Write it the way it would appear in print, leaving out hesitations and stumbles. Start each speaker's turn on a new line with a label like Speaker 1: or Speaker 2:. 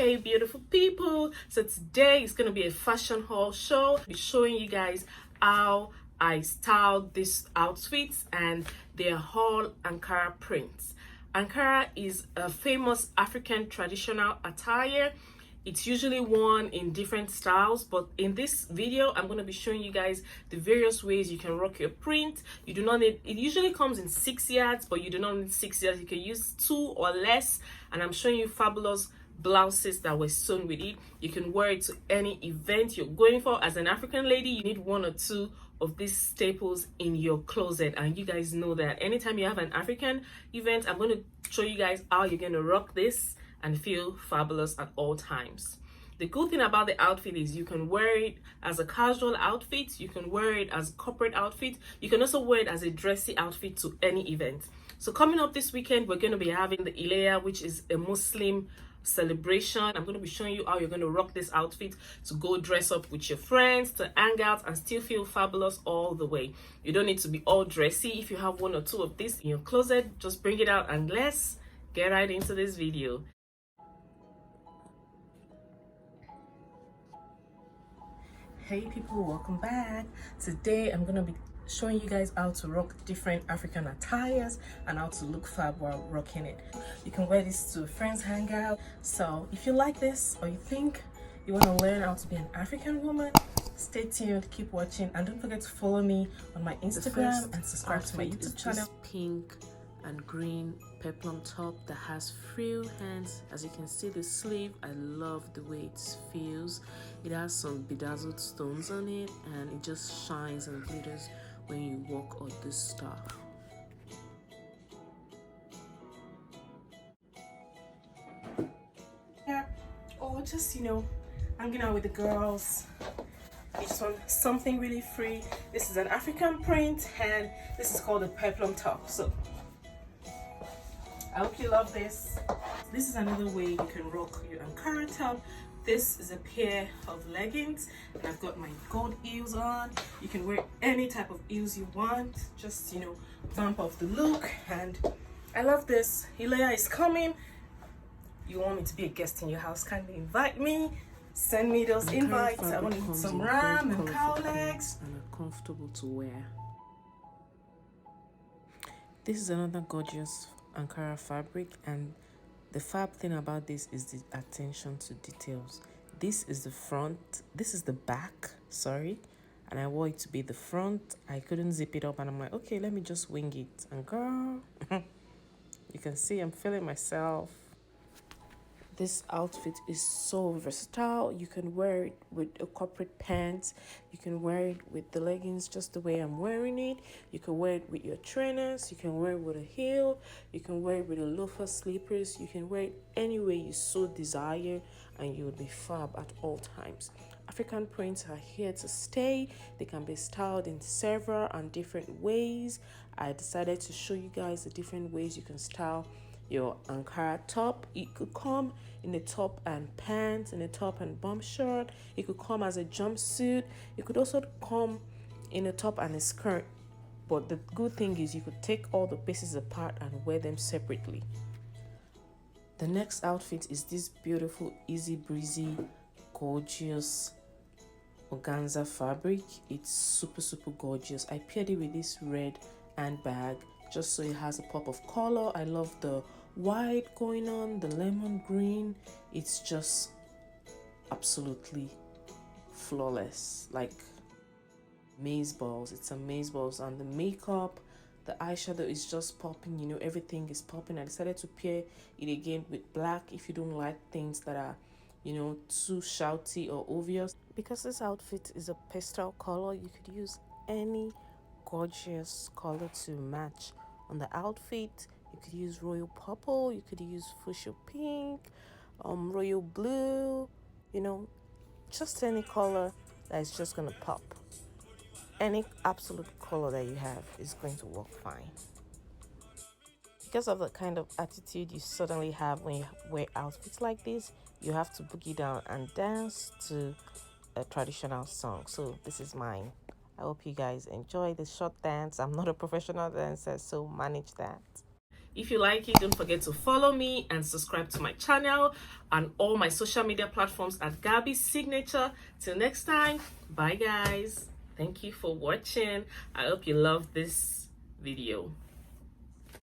Speaker 1: Hey beautiful people, so today is going to be a fashion haul show. I'll be showing you guys how I styled these outfits, and they're all Ankara prints. Ankara is a famous African traditional attire. It's usually worn in different styles, but in this video I'm going to be showing you guys the various ways you can rock your print. You do not need, it usually comes in 6 yards, but you do not need 6 yards. You can use 2 or less, and I'm showing you fabulous blouses that were sewn with it. You can wear it to any event you're going for. As an African lady, you need 1 or 2 of these staples in your closet, and you guys know that anytime you have an African event, I'm going to show you guys how you're going to rock this and feel fabulous at all times. The good thing about the outfit is you can wear it as a casual outfit, you can wear it as a corporate outfit, you can also wear it as a dressy outfit to any event. So coming up this weekend, we're going to be having the ileya, which is a Muslim celebration. I'm going to be showing you how you're going to rock this outfit to go dress up with your friends, to hang out and still feel fabulous all the way. You don't need to be all dressy. If you have 1 or 2 of this in your closet, just bring it out and let's get right into this video. Hey people, welcome back. Today I'm going to be showing you guys how to rock different African attires and how to look fab while rocking it. You can wear this to a friend's hangout. So if you like this, or you think you want to learn how to be an African woman, stay tuned, keep watching, and don't forget to follow me on my Instagram and subscribe to my YouTube channel. Pink and green peplum top that has frill hands. As you can see, the sleeve, I love the way it feels. It has some bedazzled stones on it, and it just shines and glitters when you walk on this stuff. Yeah, or just, you know, hanging out with the girls. You just want something really free. This is an African print, and this is called a peplum top. So I hope you love this. This is another way you can rock your Ankara top. This is a pair of leggings, and I've got my gold heels on. You can wear any type of heels you want, just, you know, vamp off the look. And I love this. Ileya is coming. You want me to be a guest in your house, kindly invite me. Send me those invites. I want to eat some ram and cow legs. And are comfortable to wear. This is another gorgeous Ankara fabric, and the fab thing about this is the attention to details. This is the front, this is the back, sorry, and I want it to be the front. I couldn't zip it up, and I'm like, okay, let me just wing it. And girl, you can see I'm feeling myself. This outfit is so versatile. You can wear it with a corporate pants. You can wear it with the leggings just the way I'm wearing it. You can wear it with your trainers. You can wear it with a heel. You can wear it with a loafer slippers. You can wear it any way you so desire, and you will be fab at all times. African prints are here to stay. They can be styled in several and different ways. I decided to show you guys the different ways you can style your Ankara top. It could come in a top and pants, in a top and bum shirt. It could come as a jumpsuit. It could also come in a top and a skirt. But the good thing is you could take all the pieces apart and wear them separately. The next outfit is this beautiful, easy breezy, gorgeous organza fabric. It's super gorgeous. I paired it with this red handbag just so it has a pop of color. I love the white going on, the lemon green. It's just absolutely flawless, like maze balls. It's amaze balls. And the makeup, the eyeshadow is just popping, you know, everything is popping. I decided to pair it again with black if you don't like things that are, you know, too shouty or obvious. Because this outfit is a pastel color, you could use any gorgeous color to match on the outfit. You could use royal purple, you could use fuchsia pink, royal blue, you know, just any color that is just gonna pop. Any absolute color that you have is going to work fine. Because of the kind of attitude you suddenly have when you wear outfits like this, you have to boogie down and dance to a traditional song. So this is mine. I hope you guys enjoy this short dance. I'm not a professional dancer, so manage that. If you like it, don't forget to follow me and subscribe to my channel and all my social media platforms at Garbie'Signature. Till next time, bye guys. Thank you for watching. I hope you love this video.